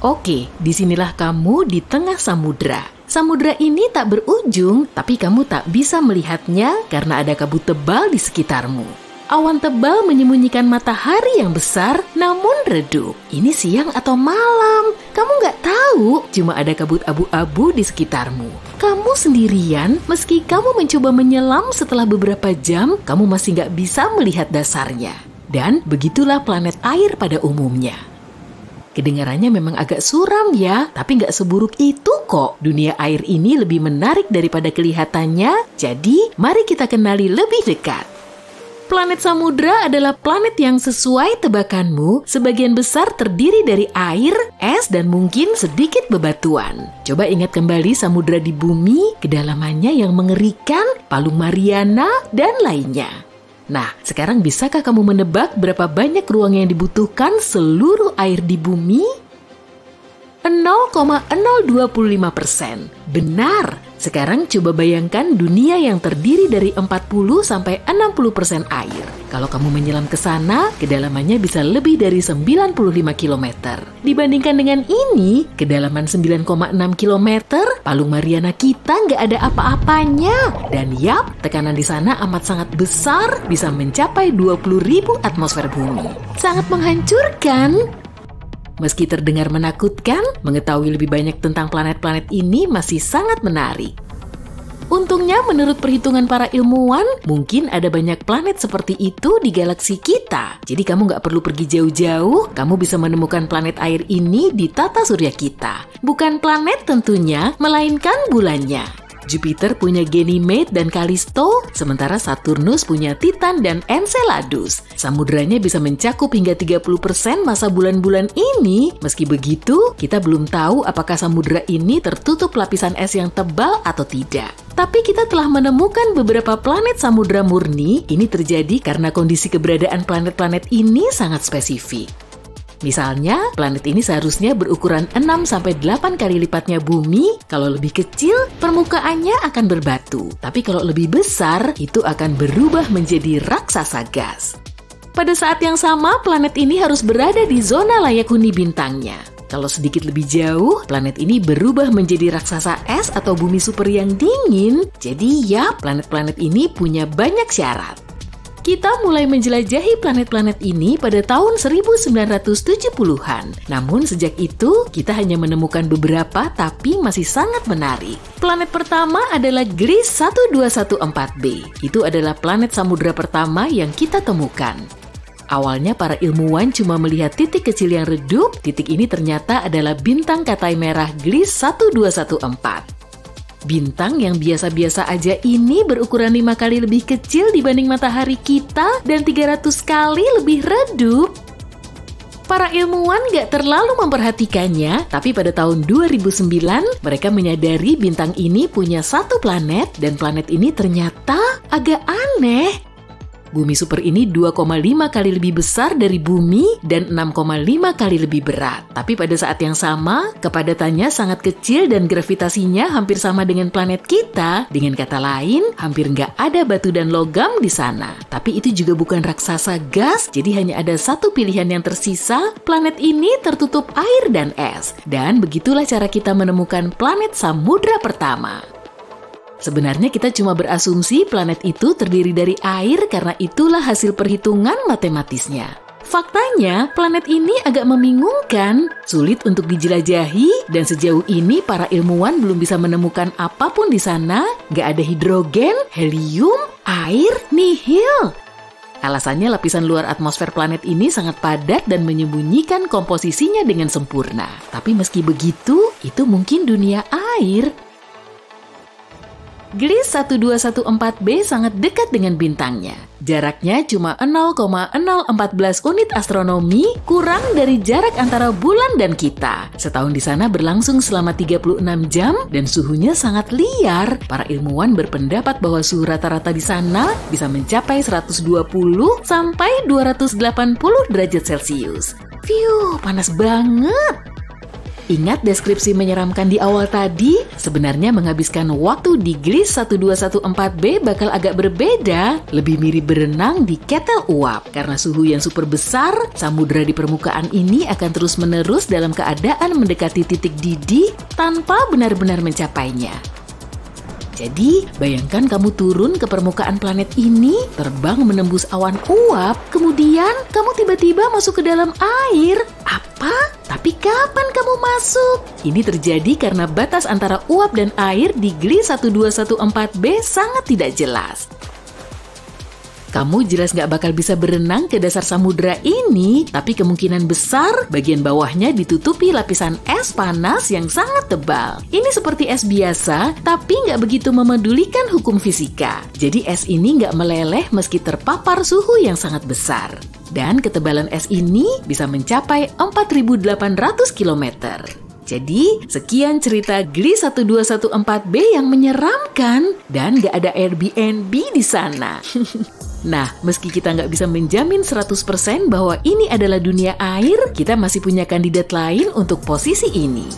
Oke, disinilah kamu di tengah samudra. Samudra ini tak berujung, tapi kamu tak bisa melihatnya karena ada kabut tebal di sekitarmu. Awan tebal menyembunyikan matahari yang besar, namun redup. Ini siang atau malam? Kamu nggak tahu, cuma ada kabut abu-abu di sekitarmu. Kamu sendirian, meski kamu mencoba menyelam setelah beberapa jam, kamu masih nggak bisa melihat dasarnya. Dan begitulah planet air pada umumnya. Kedengarannya memang agak suram ya, tapi nggak seburuk itu kok. Dunia air ini lebih menarik daripada kelihatannya, jadi mari kita kenali lebih dekat. Planet samudra adalah planet yang sesuai tebakanmu, sebagian besar terdiri dari air, es, dan mungkin sedikit bebatuan. Coba ingat kembali samudra di bumi, kedalamannya yang mengerikan, Palung Mariana, dan lainnya. Nah, sekarang bisakah kamu menebak berapa banyak ruang yang dibutuhkan seluruh air di bumi? 0,025%. Benar. Sekarang coba bayangkan dunia yang terdiri dari 40-60% air. Kalau kamu menyelam ke sana, kedalamannya bisa lebih dari 95 km. Dibandingkan dengan ini, kedalaman 9,6 km, Palung Mariana kita nggak ada apa-apanya. Dan yap, tekanan di sana amat sangat besar, bisa mencapai 20.000 atmosfer bumi. Sangat menghancurkan. Meski terdengar menakutkan, mengetahui lebih banyak tentang planet-planet ini masih sangat menarik. Untungnya menurut perhitungan para ilmuwan, mungkin ada banyak planet seperti itu di galaksi kita. Jadi kamu nggak perlu pergi jauh-jauh, kamu bisa menemukan planet air ini di tata surya kita. Bukan planet tentunya, melainkan bulannya. Jupiter punya Ganymede dan Callisto, sementara Saturnus punya Titan dan Enceladus. Samudranya bisa mencakup hingga 30% masa bulan-bulan ini. Meski begitu, kita belum tahu apakah samudra ini tertutup lapisan es yang tebal atau tidak. Tapi kita telah menemukan beberapa planet samudra murni. Ini terjadi karena kondisi keberadaan planet-planet ini sangat spesifik. Misalnya, planet ini seharusnya berukuran 6-8 kali lipatnya bumi. Kalau lebih kecil, permukaannya akan berbatu. Tapi kalau lebih besar, itu akan berubah menjadi raksasa gas. Pada saat yang sama, planet ini harus berada di zona layak huni bintangnya. Kalau sedikit lebih jauh, planet ini berubah menjadi raksasa es atau bumi super yang dingin. Jadi ya, planet-planet ini punya banyak syarat. Kita mulai menjelajahi planet-planet ini pada tahun 1970-an. Namun sejak itu, kita hanya menemukan beberapa tapi masih sangat menarik. Planet pertama adalah Gliese 1214b. Itu adalah planet samudra pertama yang kita temukan. Awalnya para ilmuwan cuma melihat titik kecil yang redup. Titik ini ternyata adalah bintang katai merah Gliese 1214. Bintang yang biasa-biasa aja ini berukuran 5 kali lebih kecil dibanding matahari kita dan 300 kali lebih redup. Para ilmuwan gak terlalu memperhatikannya, tapi pada tahun 2009 mereka menyadari bintang ini punya satu planet dan planet ini ternyata agak aneh. Bumi super ini 2,5 kali lebih besar dari bumi dan 6,5 kali lebih berat. Tapi pada saat yang sama, kepadatannya sangat kecil dan gravitasinya hampir sama dengan planet kita. Dengan kata lain, hampir nggak ada batu dan logam di sana. Tapi itu juga bukan raksasa gas, jadi hanya ada satu pilihan yang tersisa. Planet ini tertutup air dan es. Dan begitulah cara kita menemukan planet samudra pertama. Sebenarnya kita cuma berasumsi planet itu terdiri dari air karena itulah hasil perhitungan matematisnya. Faktanya, planet ini agak membingungkan, sulit untuk dijelajahi, dan sejauh ini para ilmuwan belum bisa menemukan apapun di sana. Nggak ada hidrogen, helium, air, nihil. Alasannya lapisan luar atmosfer planet ini sangat padat dan menyembunyikan komposisinya dengan sempurna. Tapi meski begitu, itu mungkin dunia air. Gliese 1214b sangat dekat dengan bintangnya. Jaraknya cuma 0,014 unit astronomi, kurang dari jarak antara bulan dan kita. Setahun di sana berlangsung selama 36 jam dan suhunya sangat liar. Para ilmuwan berpendapat bahwa suhu rata-rata di sana bisa mencapai 120 sampai 280 derajat Celcius. Panas banget. Ingat deskripsi menyeramkan di awal tadi? Sebenarnya menghabiskan waktu di Gliss 1214b bakal agak berbeda, lebih mirip berenang di ketel uap. Karena suhu yang super besar, samudra di permukaan ini akan terus-menerus dalam keadaan mendekati titik didih tanpa benar-benar mencapainya. Jadi, bayangkan kamu turun ke permukaan planet ini, terbang menembus awan uap, kemudian kamu tiba-tiba masuk ke dalam air. Apa? Tapi kapan kamu masuk? Ini terjadi karena batas antara uap dan air di Gliss 1214b sangat tidak jelas. Kamu jelas nggak bakal bisa berenang ke dasar samudra ini, tapi kemungkinan besar bagian bawahnya ditutupi lapisan es panas yang sangat tebal. Ini seperti es biasa, tapi nggak begitu memedulikan hukum fisika. Jadi es ini nggak meleleh meski terpapar suhu yang sangat besar. Dan ketebalan es ini bisa mencapai 4.800 km. Jadi, sekian cerita Gliss 1214b yang menyeramkan dan nggak ada Airbnb di sana. Nah, meski kita nggak bisa menjamin 100% bahwa ini adalah dunia air, kita masih punya kandidat lain untuk posisi ini.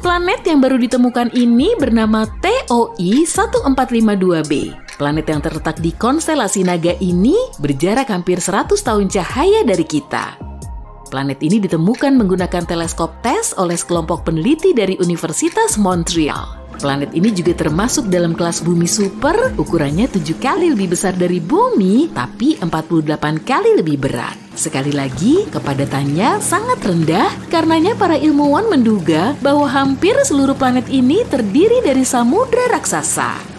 Planet yang baru ditemukan ini bernama TOI 1452b. Planet yang terletak di konstelasi Naga ini berjarak hampir 100 tahun cahaya dari kita. Planet ini ditemukan menggunakan teleskop TESS oleh sekelompok peneliti dari Universitas Montreal. Planet ini juga termasuk dalam kelas bumi super, ukurannya 7 kali lebih besar dari bumi, tapi 48 kali lebih berat. Sekali lagi, kepadatannya sangat rendah, karenanya para ilmuwan menduga bahwa hampir seluruh planet ini terdiri dari samudra raksasa.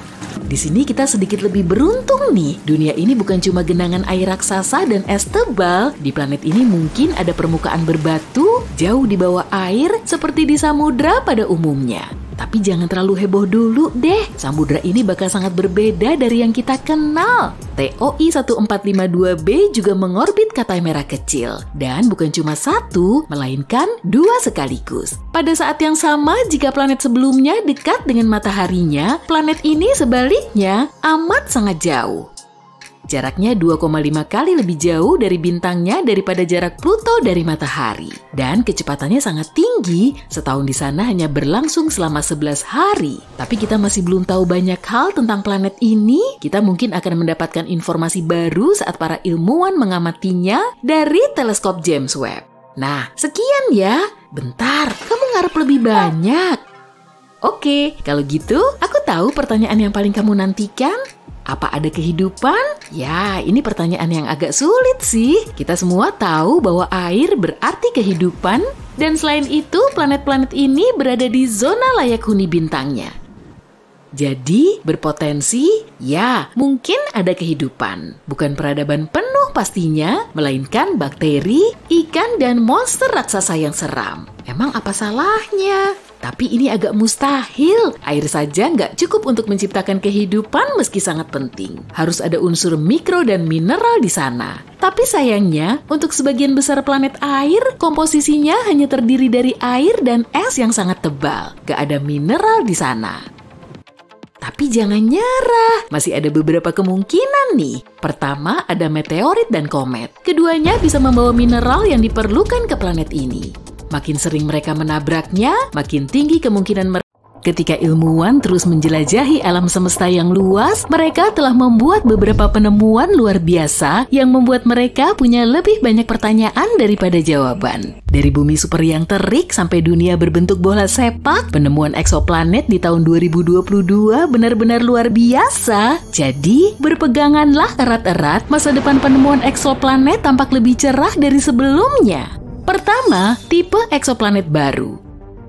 Di sini kita sedikit lebih beruntung nih. Dunia ini bukan cuma genangan air raksasa dan es tebal. Di planet ini mungkin ada permukaan berbatu jauh di bawah air seperti di samudra pada umumnya. Tapi jangan terlalu heboh dulu deh. Samudra ini bakal sangat berbeda dari yang kita kenal. TOI 1452b juga mengorbit Katai Merah kecil. Dan bukan cuma satu, melainkan 2 sekaligus. Pada saat yang sama, jika planet sebelumnya dekat dengan mataharinya, planet ini sebaliknya amat sangat jauh. Jaraknya 2,5 kali lebih jauh dari bintangnya daripada jarak Pluto dari matahari. Dan kecepatannya sangat tinggi, setahun di sana hanya berlangsung selama 11 hari. Tapi kita masih belum tahu banyak hal tentang planet ini. Kita mungkin akan mendapatkan informasi baru saat para ilmuwan mengamatinya dari teleskop James Webb. Nah, sekian ya. Bentar, kamu ngarep lebih banyak. Oke, kalau gitu aku tahu pertanyaan yang paling kamu nantikan. Apa ada kehidupan? Ya, ini pertanyaan yang agak sulit sih. Kita semua tahu bahwa air berarti kehidupan, dan selain itu planet-planet ini berada di zona layak huni bintangnya. Jadi, berpotensi, ya, mungkin ada kehidupan. Bukan peradaban penuh pastinya, melainkan bakteri, ikan, dan monster raksasa yang seram. Emang apa salahnya? Tapi ini agak mustahil. Air saja nggak cukup untuk menciptakan kehidupan meski sangat penting. Harus ada unsur mikro dan mineral di sana. Tapi sayangnya, untuk sebagian besar planet air, komposisinya hanya terdiri dari air dan es yang sangat tebal. Nggak ada mineral di sana. Tapi jangan nyerah, masih ada beberapa kemungkinan nih. Pertama, ada meteorit dan komet. Keduanya bisa membawa mineral yang diperlukan ke planet ini. Makin sering mereka menabraknya, makin tinggi kemungkinan mereka. Ketika ilmuwan terus menjelajahi alam semesta yang luas, mereka telah membuat beberapa penemuan luar biasa yang membuat mereka punya lebih banyak pertanyaan daripada jawaban. Dari bumi super yang terik sampai dunia berbentuk bola sepak, penemuan eksoplanet di tahun 2022 benar-benar luar biasa. Jadi, berpeganganlah erat-erat, masa depan penemuan eksoplanet tampak lebih cerah dari sebelumnya. Pertama, tipe eksoplanet baru.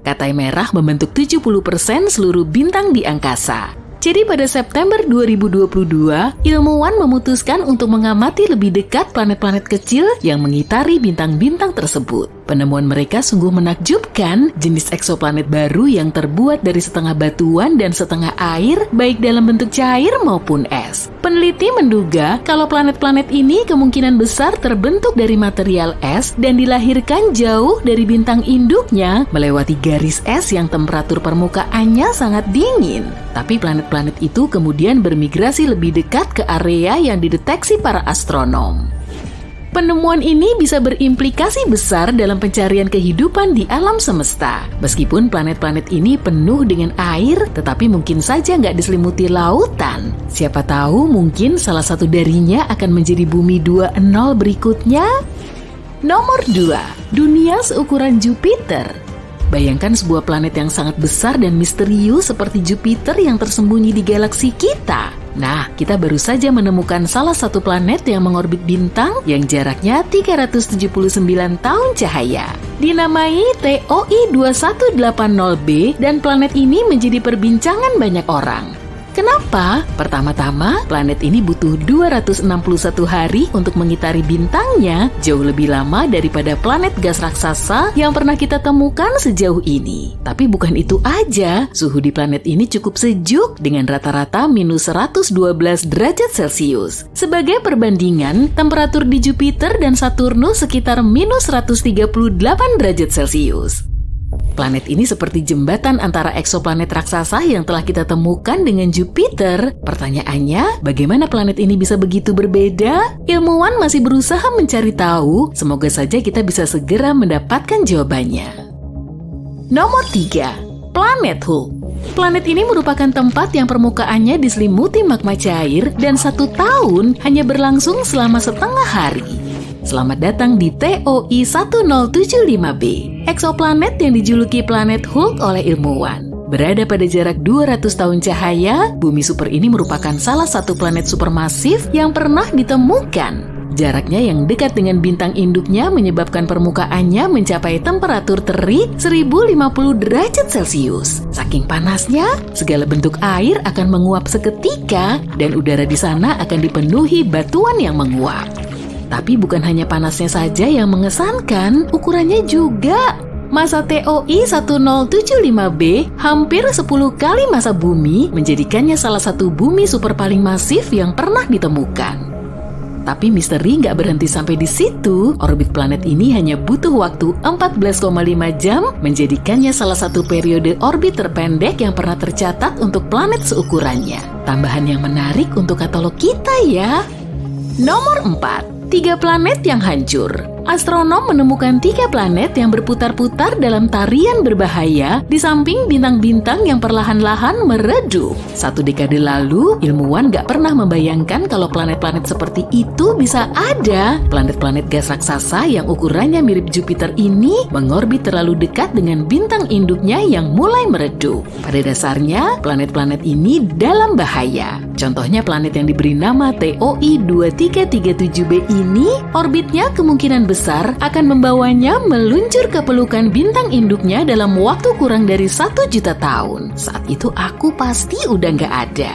Katai Merah membentuk 70% seluruh bintang di angkasa. Jadi pada September 2022, ilmuwan memutuskan untuk mengamati lebih dekat planet-planet kecil yang mengitari bintang-bintang tersebut. Penemuan mereka sungguh menakjubkan, jenis eksoplanet baru yang terbuat dari setengah batuan dan setengah air, baik dalam bentuk cair maupun es. Peneliti menduga kalau planet-planet ini kemungkinan besar terbentuk dari material es dan dilahirkan jauh dari bintang induknya melewati garis es yang temperatur permukaannya sangat dingin. Tapi planet-planet itu kemudian bermigrasi lebih dekat ke area yang dideteksi para astronom. Penemuan ini bisa berimplikasi besar dalam pencarian kehidupan di alam semesta. Meskipun planet-planet ini penuh dengan air, tetapi mungkin saja nggak diselimuti lautan. Siapa tahu mungkin salah satu darinya akan menjadi bumi 2.0 berikutnya. Nomor 2, dunia seukuran Jupiter. Bayangkan sebuah planet yang sangat besar dan misterius seperti Jupiter yang tersembunyi di galaksi kita. Nah, kita baru saja menemukan salah satu planet yang mengorbit bintang yang jaraknya 379 tahun cahaya. Dinamai TOI 2180b dan planet ini menjadi perbincangan banyak orang. Kenapa? Pertama-tama, planet ini butuh 261 hari untuk mengitari bintangnya, jauh lebih lama daripada planet gas raksasa yang pernah kita temukan sejauh ini. Tapi bukan itu aja, suhu di planet ini cukup sejuk dengan rata-rata minus 112 derajat Celcius. Sebagai perbandingan, temperatur di Jupiter dan Saturnus sekitar minus 138 derajat Celcius. Planet ini seperti jembatan antara eksoplanet raksasa yang telah kita temukan dengan Jupiter. Pertanyaannya, bagaimana planet ini bisa begitu berbeda? Ilmuwan masih berusaha mencari tahu, semoga saja kita bisa segera mendapatkan jawabannya. Nomor 3, planet Hulk. Planet ini merupakan tempat yang permukaannya diselimuti magma cair dan 1 tahun hanya berlangsung selama setengah hari. Selamat datang di TOI 1075b, eksoplanet yang dijuluki planet Hulk oleh ilmuwan. Berada pada jarak 200 tahun cahaya, bumi super ini merupakan salah satu planet supermasif yang pernah ditemukan. Jaraknya yang dekat dengan bintang induknya menyebabkan permukaannya mencapai temperatur terik 1050 derajat Celcius. Saking panasnya, segala bentuk air akan menguap seketika dan udara di sana akan dipenuhi batuan yang menguap. Tapi bukan hanya panasnya saja yang mengesankan, ukurannya juga. Masa TOI 1075b hampir 10 kali masa bumi menjadikannya salah satu bumi super paling masif yang pernah ditemukan. Tapi misteri nggak berhenti sampai di situ. Orbit planet ini hanya butuh waktu 14,5 jam, menjadikannya salah satu periode orbit terpendek yang pernah tercatat untuk planet seukurannya. Tambahan yang menarik untuk katalog kita ya. Nomor 4. 3 planet yang hancur. Astronom menemukan 3 planet yang berputar-putar dalam tarian berbahaya di samping bintang-bintang yang perlahan-lahan meredup. 1 dekade lalu, ilmuwan gak pernah membayangkan kalau planet-planet seperti itu bisa ada. Planet-planet gas raksasa yang ukurannya mirip Jupiter ini mengorbit terlalu dekat dengan bintang induknya yang mulai meredup. Pada dasarnya, planet-planet ini dalam bahaya. Contohnya planet yang diberi nama TOI 2337b ini, orbitnya kemungkinan besar akan membawanya meluncur ke pelukan bintang induknya dalam waktu kurang dari 1 juta tahun. Saat itu aku pasti udah nggak ada.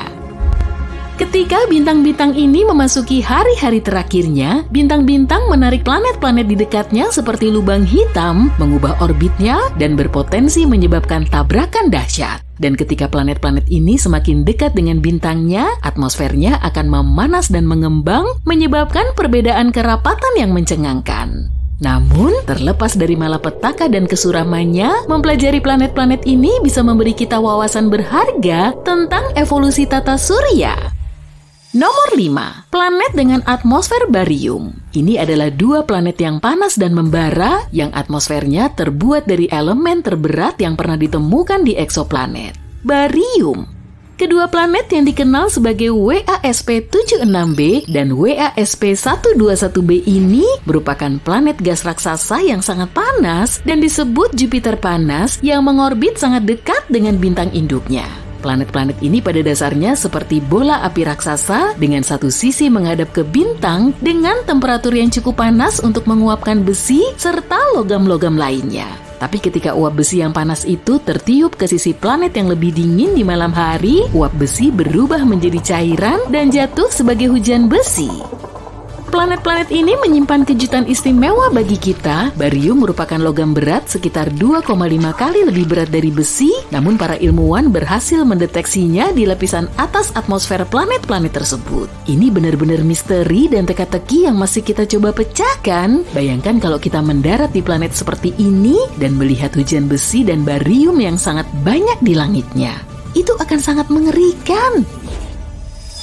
Ketika bintang-bintang ini memasuki hari-hari terakhirnya, bintang-bintang menarik planet-planet di dekatnya seperti lubang hitam, mengubah orbitnya, dan berpotensi menyebabkan tabrakan dahsyat. Dan ketika planet-planet ini semakin dekat dengan bintangnya, atmosfernya akan memanas dan mengembang, menyebabkan perbedaan kerapatan yang mencengangkan. Namun, terlepas dari malapetaka dan kesuramannya, mempelajari planet-planet ini bisa memberi kita wawasan berharga tentang evolusi tata surya. Nomor 5, planet dengan atmosfer barium. Ini adalah 2 planet yang panas dan membara yang atmosfernya terbuat dari elemen terberat yang pernah ditemukan di eksoplanet, barium. Kedua planet yang dikenal sebagai WASP-76b dan WASP-121b ini merupakan planet gas raksasa yang sangat panas dan disebut Jupiter panas yang mengorbit sangat dekat dengan bintang induknya. Planet-planet ini pada dasarnya seperti bola api raksasa dengan satu sisi menghadap ke bintang dengan temperatur yang cukup panas untuk menguapkan besi serta logam-logam lainnya. Tapi ketika uap besi yang panas itu tertiup ke sisi planet yang lebih dingin di malam hari, uap besi berubah menjadi cairan dan jatuh sebagai hujan besi. Planet-planet ini menyimpan kejutan istimewa bagi kita. Barium merupakan logam berat sekitar 2,5 kali lebih berat dari besi, namun para ilmuwan berhasil mendeteksinya di lapisan atas atmosfer planet-planet tersebut. Ini benar-benar misteri dan teka-teki yang masih kita coba pecahkan. Bayangkan kalau kita mendarat di planet seperti ini dan melihat hujan besi dan barium yang sangat banyak di langitnya. Itu akan sangat mengerikan.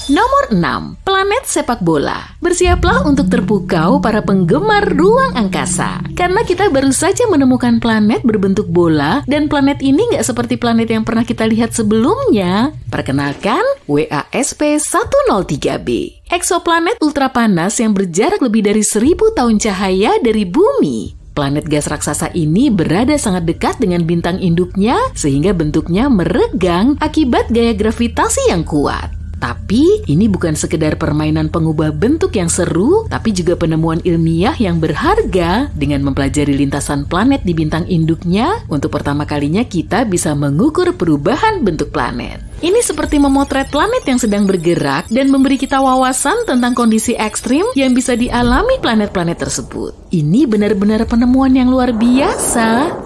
Nomor 6, planet sepak bola. Bersiaplah untuk terpukau para penggemar ruang angkasa. Karena kita baru saja menemukan planet berbentuk bola, dan planet ini nggak seperti planet yang pernah kita lihat sebelumnya. Perkenalkan, WASP-103b. Eksoplanet ultrapanas yang berjarak lebih dari 1000 tahun cahaya dari bumi. Planet gas raksasa ini berada sangat dekat dengan bintang induknya, sehingga bentuknya meregang akibat gaya gravitasi yang kuat. Tapi, ini bukan sekedar permainan pengubah bentuk yang seru, tapi juga penemuan ilmiah yang berharga. Dengan mempelajari lintasan planet di bintang induknya, untuk pertama kalinya kita bisa mengukur perubahan bentuk planet. Ini seperti memotret planet yang sedang bergerak dan memberi kita wawasan tentang kondisi ekstrim yang bisa dialami planet-planet tersebut. Ini benar-benar penemuan yang luar biasa.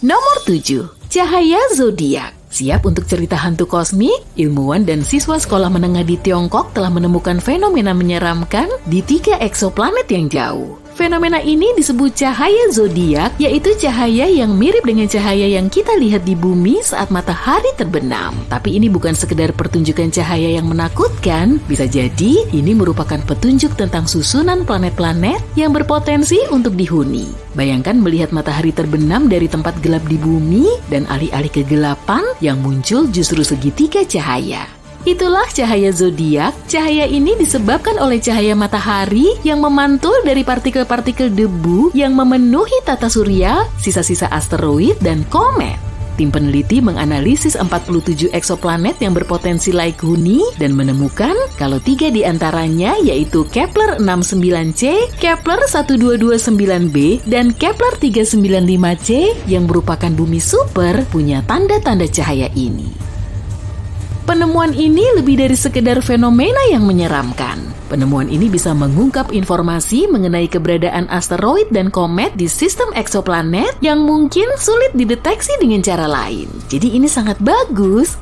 Nomor 7, cahaya zodiak. Siap untuk cerita hantu kosmik? Ilmuwan dan siswa sekolah menengah di Tiongkok telah menemukan fenomena menyeramkan di 3 eksoplanet yang jauh. Fenomena ini disebut cahaya zodiak, yaitu cahaya yang mirip dengan cahaya yang kita lihat di bumi saat matahari terbenam. Tapi ini bukan sekedar pertunjukan cahaya yang menakutkan, bisa jadi ini merupakan petunjuk tentang susunan planet-planet yang berpotensi untuk dihuni. Bayangkan melihat matahari terbenam dari tempat gelap di bumi dan alih-alih kegelapan yang muncul justru segitiga cahaya. Itulah cahaya zodiak. Cahaya ini disebabkan oleh cahaya matahari yang memantul dari partikel-partikel debu yang memenuhi tata surya, sisa-sisa asteroid, dan komet. Tim peneliti menganalisis 47 eksoplanet yang berpotensi laik huni dan menemukan kalau 3 di antaranya yaitu Kepler 69c, Kepler 1229b, dan Kepler 395c yang merupakan bumi super punya tanda-tanda cahaya ini. Penemuan ini lebih dari sekedar fenomena yang menyeramkan. Penemuan ini bisa mengungkap informasi mengenai keberadaan asteroid dan komet di sistem eksoplanet yang mungkin sulit dideteksi dengan cara lain. Jadi ini sangat bagus.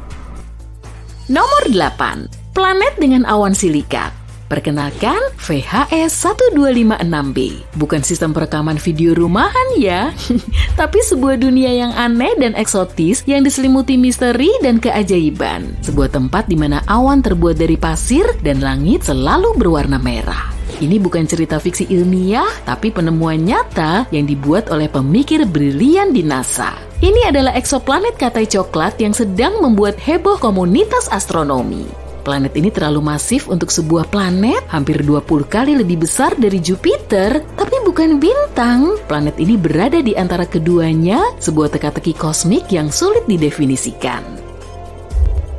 Nomor 8, planet dengan awan silikat. Perkenalkan, VHS-1256b. Bukan sistem perekaman video rumahan ya, tapi sebuah dunia yang aneh dan eksotis yang diselimuti misteri dan keajaiban. Sebuah tempat di mana awan terbuat dari pasir dan langit selalu berwarna merah. Ini bukan cerita fiksi ilmiah, tapi penemuan nyata yang dibuat oleh pemikir brilian di NASA. Ini adalah eksoplanet katai coklat yang sedang membuat heboh komunitas astronomi. Planet ini terlalu masif untuk sebuah planet, hampir 20 kali lebih besar dari Jupiter, tapi bukan bintang. Planet ini berada di antara keduanya, sebuah teka-teki kosmik yang sulit didefinisikan.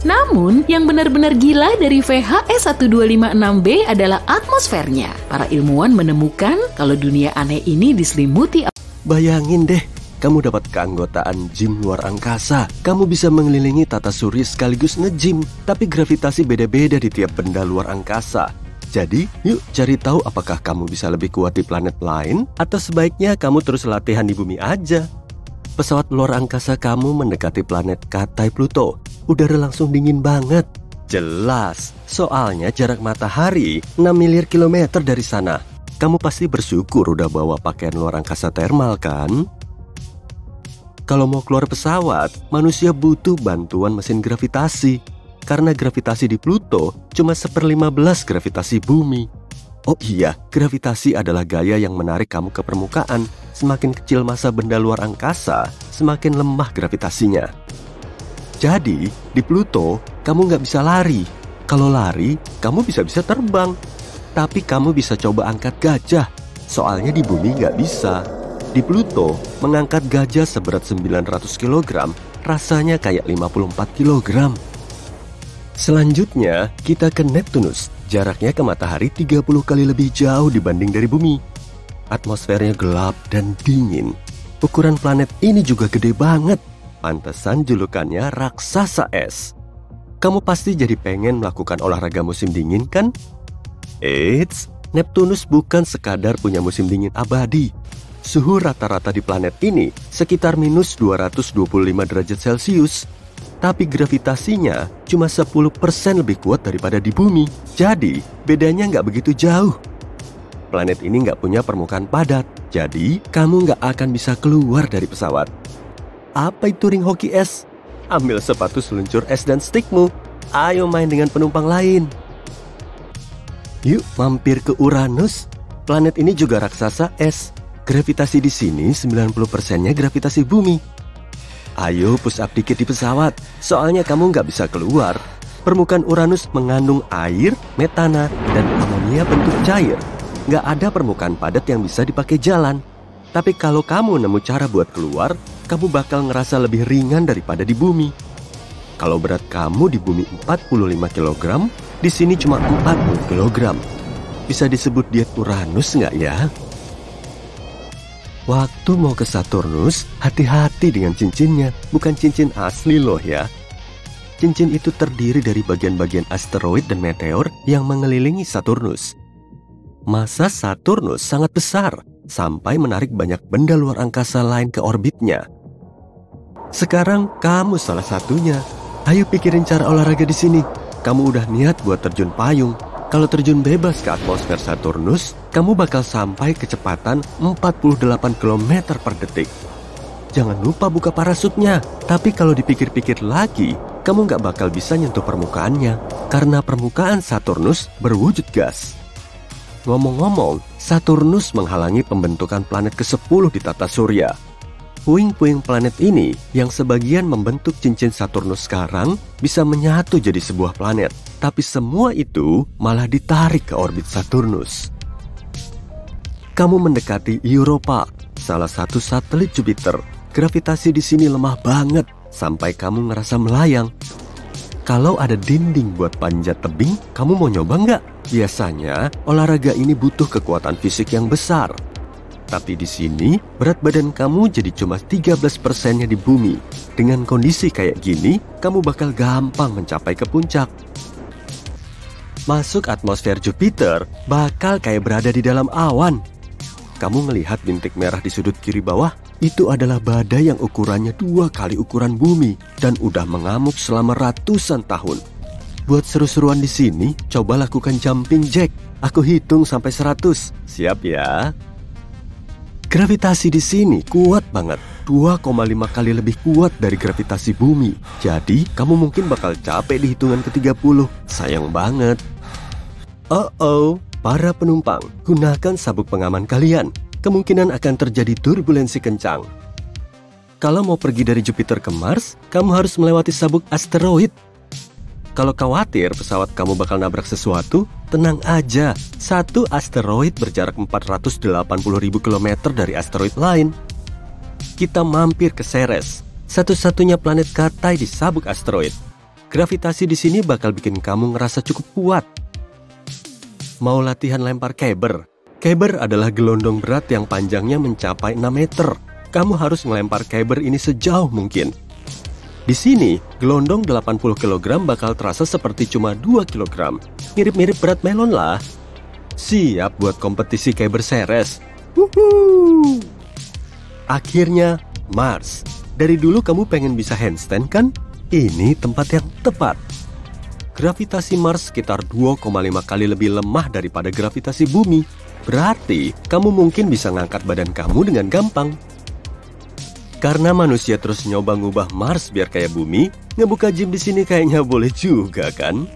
Namun, yang benar-benar gila dari VHS-1256b adalah atmosfernya. Para ilmuwan menemukan kalau dunia aneh ini diselimuti. Bayangin deh, kamu dapat keanggotaan gym luar angkasa. Kamu bisa mengelilingi tata surya sekaligus nge-gym. Tapi gravitasi beda-beda di tiap benda luar angkasa. Jadi, yuk cari tahu apakah kamu bisa lebih kuat di planet lain, atau sebaiknya kamu terus latihan di bumi aja. Pesawat luar angkasa kamu mendekati planet katai Pluto. Udara langsung dingin banget. Jelas, soalnya jarak matahari 6 miliar kilometer dari sana. Kamu pasti bersyukur udah bawa pakaian luar angkasa thermal kan? Kalau mau keluar pesawat, manusia butuh bantuan mesin gravitasi. Karena gravitasi di Pluto cuma 1/15 gravitasi bumi. Oh iya, gravitasi adalah gaya yang menarik kamu ke permukaan. Semakin kecil massa benda luar angkasa, semakin lemah gravitasinya. Jadi, di Pluto, kamu nggak bisa lari. Kalau lari, kamu bisa-bisa terbang. Tapi kamu bisa coba angkat gajah. Soalnya di bumi nggak bisa. Di Pluto, mengangkat gajah seberat 900 kg rasanya kayak 54 kg. Selanjutnya, kita ke Neptunus. Jaraknya ke matahari 30 kali lebih jauh dibanding dari bumi. Atmosfernya gelap dan dingin. Ukuran planet ini juga gede banget. Pantesan julukannya raksasa es. Kamu pasti jadi pengen melakukan olahraga musim dingin kan? Eits, Neptunus bukan sekadar punya musim dingin abadi. Suhu rata-rata di planet ini sekitar minus 225 derajat Celcius. Tapi gravitasinya cuma 10% lebih kuat daripada di bumi. Jadi, bedanya nggak begitu jauh. Planet ini nggak punya permukaan padat. Jadi, kamu nggak akan bisa keluar dari pesawat. Apa itu ring hoki es? Ambil sepatu seluncur es dan stikmu. Ayo main dengan penumpang lain. Yuk mampir ke Uranus. Planet ini juga raksasa es. Gravitasi di sini 90%-nya gravitasi bumi. Ayo push up dikit di pesawat, soalnya kamu nggak bisa keluar. Permukaan Uranus mengandung air, metana, dan amonia bentuk cair. Nggak ada permukaan padat yang bisa dipakai jalan. Tapi kalau kamu nemu cara buat keluar, kamu bakal ngerasa lebih ringan daripada di bumi. Kalau berat kamu di bumi 45 kg, di sini cuma 40 kg. Bisa disebut diet Uranus nggak ya? Waktu mau ke Saturnus, hati-hati dengan cincinnya. Bukan cincin asli loh ya. Cincin itu terdiri dari bagian-bagian asteroid dan meteor yang mengelilingi Saturnus. Massa Saturnus sangat besar, sampai menarik banyak benda luar angkasa lain ke orbitnya. Sekarang kamu salah satunya. Ayo pikirin cara olahraga di sini. Kamu udah niat buat terjun payung. Kalau terjun bebas ke atmosfer Saturnus, kamu bakal sampai kecepatan 48 km per detik. Jangan lupa buka parasutnya. Tapi kalau dipikir-pikir lagi, kamu nggak bakal bisa nyentuh permukaannya, karena permukaan Saturnus berwujud gas. Ngomong-ngomong, Saturnus menghalangi pembentukan planet ke-10 di tata surya. Puing-puing planet ini yang sebagian membentuk cincin Saturnus sekarang bisa menyatu jadi sebuah planet. Tapi semua itu malah ditarik ke orbit Saturnus. Kamu mendekati Europa, salah satu satelit Jupiter. Gravitasi di sini lemah banget sampai kamu ngerasa melayang. Kalau ada dinding buat panjat tebing, kamu mau nyoba nggak? Biasanya olahraga ini butuh kekuatan fisik yang besar. Tapi di sini berat badan kamu jadi cuma 13%-nya di bumi. Dengan kondisi kayak gini, kamu bakal gampang mencapai ke puncak. Masuk atmosfer Jupiter bakal kayak berada di dalam awan. Kamu ngelihat bintik merah di sudut kiri bawah? Itu adalah badai yang ukurannya 2 kali ukuran bumi dan udah mengamuk selama ratusan tahun. Buat seru-seruan di sini, coba lakukan jumping jack. Aku hitung sampai 100. Siap ya? Gravitasi di sini kuat banget, 2,5 kali lebih kuat dari gravitasi bumi. Jadi, kamu mungkin bakal capek di hitungan ke-30. Sayang banget. Para penumpang, gunakan sabuk pengaman kalian. Kemungkinan akan terjadi turbulensi kencang. Kalau mau pergi dari Jupiter ke Mars, kamu harus melewati sabuk asteroid. Kalau khawatir pesawat kamu bakal nabrak sesuatu, tenang aja. Satu asteroid berjarak 480.000 km dari asteroid lain. Kita mampir ke Ceres, satu-satunya planet Katai di sabuk asteroid. Gravitasi di sini bakal bikin kamu ngerasa cukup kuat. Mau latihan lempar caber? Caber adalah gelondong berat yang panjangnya mencapai 6 meter. Kamu harus melempar caber ini sejauh mungkin. Di sini, gelondong 80 kg bakal terasa seperti cuma 2 kg. Mirip-mirip berat melon lah. Siap buat kompetisi caber Ceres. Wuhuu! Akhirnya, Mars. Dari dulu kamu pengen bisa handstand kan? Ini tempat yang tepat. Gravitasi Mars sekitar 2,5 kali lebih lemah daripada gravitasi bumi. Berarti, kamu mungkin bisa ngangkat badan kamu dengan gampang. Karena manusia terus nyoba ngubah Mars biar kayak bumi, ngebuka gym di sini kayaknya boleh juga kan?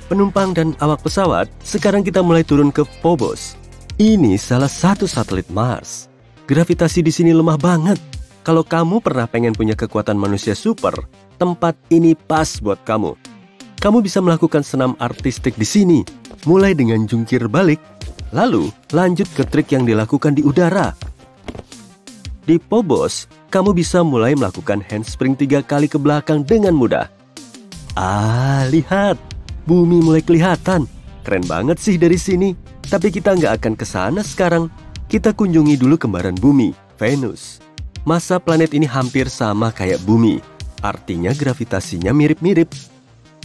Penumpang dan awak pesawat, sekarang kita mulai turun ke Phobos. Ini salah satu satelit Mars. Gravitasi di sini lemah banget. Kalau kamu pernah pengen punya kekuatan manusia super, tempat ini pas buat kamu. Kamu bisa melakukan senam artistik di sini, mulai dengan jungkir balik, lalu lanjut ke trik yang dilakukan di udara. Di Phobos, kamu bisa mulai melakukan handspring 3 kali ke belakang dengan mudah. Lihat, bumi mulai kelihatan. Keren banget sih dari sini. Tapi kita nggak akan ke sana sekarang. Kita kunjungi dulu kembaran bumi, Venus. Massa planet ini hampir sama kayak bumi. Artinya gravitasinya mirip-mirip.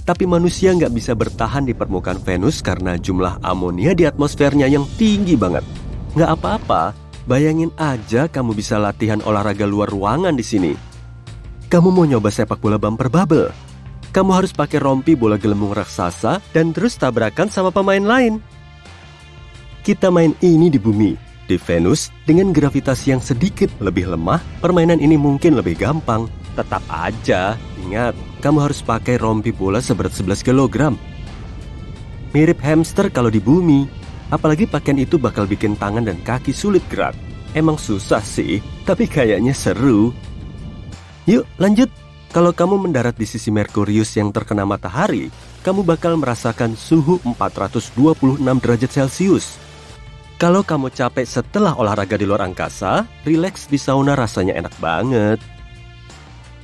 Tapi manusia nggak bisa bertahan di permukaan Venus karena jumlah amonia di atmosfernya yang tinggi banget. Nggak apa-apa, bayangin aja kamu bisa latihan olahraga luar ruangan di sini. Kamu mau nyoba sepak bola bumper bubble? Kamu harus pakai rompi bola gelembung raksasa dan terus tabrakan sama pemain lain. Kita main ini di bumi. Di Venus, dengan gravitasi yang sedikit lebih lemah, permainan ini mungkin lebih gampang. Tetap aja, ingat, kamu harus pakai rompi bola seberat 11 kg. Mirip hamster kalau di bumi. Apalagi pakaian itu bakal bikin tangan dan kaki sulit gerak. Emang susah sih, tapi kayaknya seru. Yuk lanjut. Kalau kamu mendarat di sisi Merkurius yang terkena matahari, kamu bakal merasakan suhu 426 derajat Celcius. Kalau kamu capek setelah olahraga di luar angkasa, rileks di sauna rasanya enak banget.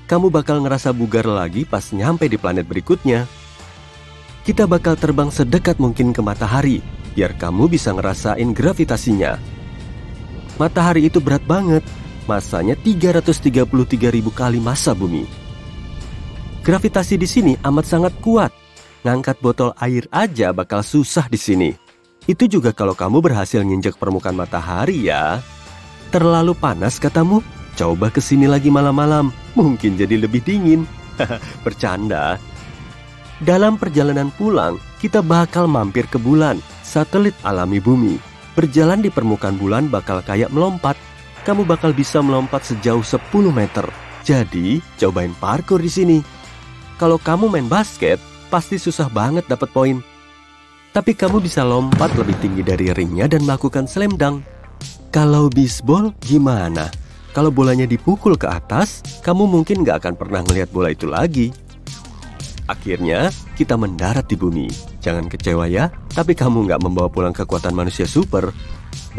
Kamu bakal ngerasa bugar lagi pas nyampe di planet berikutnya. Kita bakal terbang sedekat mungkin ke matahari, biar kamu bisa ngerasain gravitasinya. Matahari itu berat banget, masanya 333.000 kali massa bumi. Gravitasi di sini amat sangat kuat. Ngangkat botol air aja bakal susah di sini. Itu juga kalau kamu berhasil nginjek permukaan matahari ya. Terlalu panas katamu? Coba kesini lagi malam-malam, mungkin jadi lebih dingin. Bercanda. Dalam perjalanan pulang, kita bakal mampir ke bulan, satelit alami bumi. Berjalan di permukaan bulan bakal kayak melompat. Kamu bakal bisa melompat sejauh 10 meter. Jadi, cobain parkour di sini. Kalau kamu main basket, pasti susah banget dapat poin. Tapi kamu bisa lompat lebih tinggi dari ringnya dan melakukan slam dunk. Kalau bisbol gimana? Kalau bolanya dipukul ke atas, kamu mungkin gak akan pernah melihat bola itu lagi. Akhirnya, kita mendarat di bumi. Jangan kecewa ya, tapi kamu gak membawa pulang kekuatan manusia super.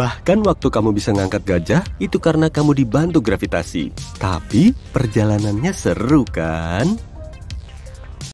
Bahkan waktu kamu bisa ngangkat gajah, itu karena kamu dibantu gravitasi. Tapi, perjalanannya seru kan?